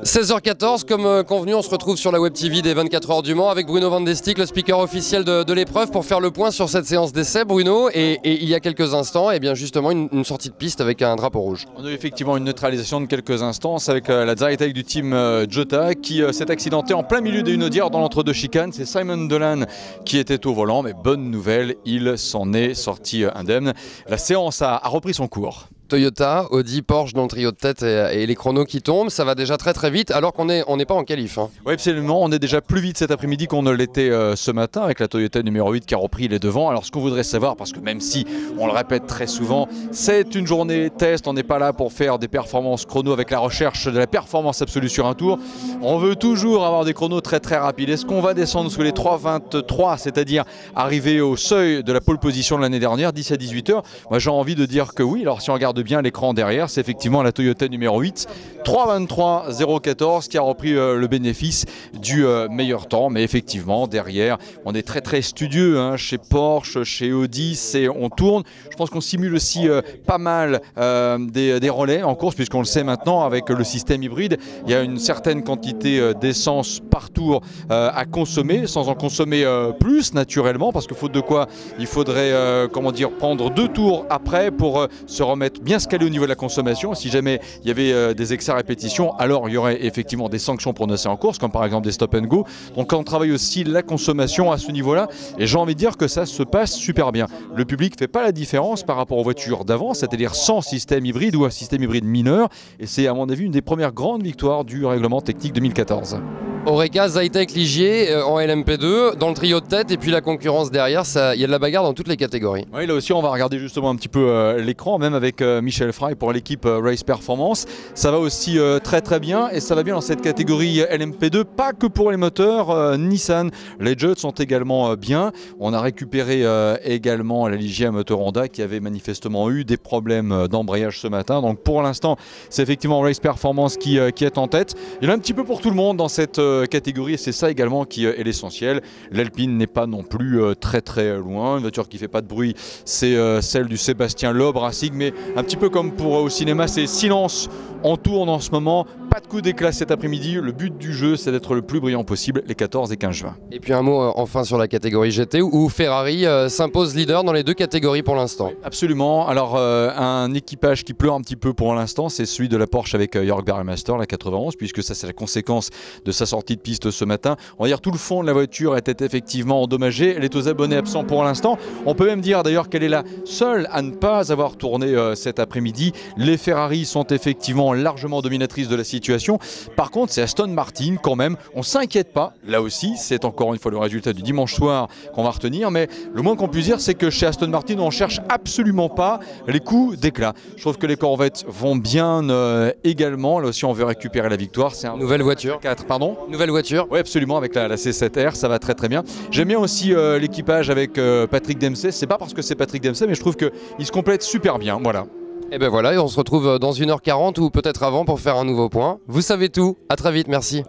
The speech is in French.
16h14, comme convenu, on se retrouve sur la Web TV des 24 heures du Mans avec Bruno Van de Stick, le speaker officiel de l'épreuve, pour faire le point sur cette séance d'essai. Bruno, et il y a quelques instants, et bien justement une sortie de piste avec un drapeau rouge. On a eu effectivement une neutralisation de quelques instants avec la Zytec du team Jota qui s'est accidenté en plein milieu d'une audière dans l'entre-deux chicanes. C'est Simon Dolan qui était au volant, mais bonne nouvelle, il s'en est sorti indemne. La séance a repris son cours. Toyota, Audi, Porsche dans le trio de tête et les chronos qui tombent, ça va déjà très vite alors qu'on n'est pas en qualif. Hein. Oui, absolument, on est déjà plus vite cet après-midi qu'on ne l'était ce matin avec la Toyota numéro 8 qui a repris les devants. Alors ce qu'on voudrait savoir, parce que même si on le répète très souvent, c'est une journée test, on n'est pas là pour faire des performances chrono avec la recherche de la performance absolue sur un tour. On veut toujours avoir des chronos très rapides. Est-ce qu'on va descendre sous les 3,23, c'est-à-dire arriver au seuil de la pole position de l'année dernière, 10 à 18 heures? Moi j'ai envie de dire que oui. Alors si on regarde bien l'écran derrière, c'est effectivement la Toyota numéro 8, 3,23,014 qui a repris le bénéfice du meilleur temps. Mais effectivement derrière on est très studieux hein, chez Porsche, chez Audi, on tourne. Je pense qu'on simule aussi pas mal des relais en course, puisqu'on le sait maintenant avec le système hybride, il y a une certaine quantité d'essence par tour à consommer, sans en consommer plus naturellement, parce que faute de quoi il faudrait prendre 2 tours après pour se remettre bien scalé au niveau de la consommation. Si jamais il y avait des excès à répétition, alors il y aurait effectivement des sanctions prononcées en course, comme par exemple des stop and go. Donc on travaille aussi la consommation à ce niveau-là, et j'ai envie de dire que ça se passe super bien. Le public ne fait pas la différence par rapport aux voitures d'avant, c'est-à-dire sans système hybride ou un système hybride mineur, et c'est à mon avis une des premières grandes victoires du règlement technique 2014. Oreca, Zytec, Ligier en LMP2, dans le trio de tête, et puis la concurrence derrière, il y a de la bagarre dans toutes les catégories. Oui, là aussi on va regarder justement un petit peu l'écran, même avec Michel Frey pour l'équipe Race Performance. Ça va aussi très bien, et ça va bien dans cette catégorie LMP2, pas que pour les moteurs. Nissan, les Jets sont également bien. On a récupéré également la Ligier à moteur Honda qui avait manifestement eu des problèmes d'embrayage ce matin. Donc pour l'instant, c'est effectivement Race Performance qui est en tête. Il y en a un petit peu pour tout le monde dans cette catégorie, et c'est ça également qui est l'essentiel. L'Alpine n'est pas non plus très loin. Une voiture qui fait pas de bruit, c'est celle du Sébastien Loeb Racing, mais un petit peu comme pour au cinéma, c'est silence, on tourne en ce moment, pas de coup d'éclat cet après-midi. Le but du jeu, c'est d'être le plus brillant possible les 14 et 15 juin. Et puis un mot enfin sur la catégorie GT où Ferrari s'impose leader dans les 2 catégories pour l'instant. Oui, absolument. Alors un équipage qui pleure un petit peu pour l'instant, c'est celui de la Porsche avec Jörg Berlmeister, la 91, puisque ça c'est la conséquence de sa sortie de piste ce matin. On va dire tout le fond de la voiture était effectivement endommagé, elle est aux abonnés absents pour l'instant. On peut même dire d'ailleurs qu'elle est la seule à ne pas avoir tourné cet après-midi. Les Ferrari sont effectivement largement dominatrices de la situation. Par contre, c'est Aston Martin quand même. On ne s'inquiète pas. Là aussi, c'est encore une fois le résultat du dimanche soir qu'on va retenir. Mais le moins qu'on puisse dire, c'est que chez Aston Martin, on ne cherche absolument pas les coups d'éclat. Je trouve que les Corvettes vont bien également. Là aussi, on veut récupérer la victoire. C'est un nouvelle voiture. 4, pardon. Nouvelle voiture. Oui, absolument, avec la C7R, ça va très bien. J'aime bien aussi l'équipage avec Patrick Dempsey. C'est pas parce que c'est Patrick Dempsey, mais je trouve qu'il se complète super bien. Voilà. Et ben voilà, et on se retrouve dans 1h40 ou peut-être avant pour faire un nouveau point. Vous savez tout, à très vite, merci.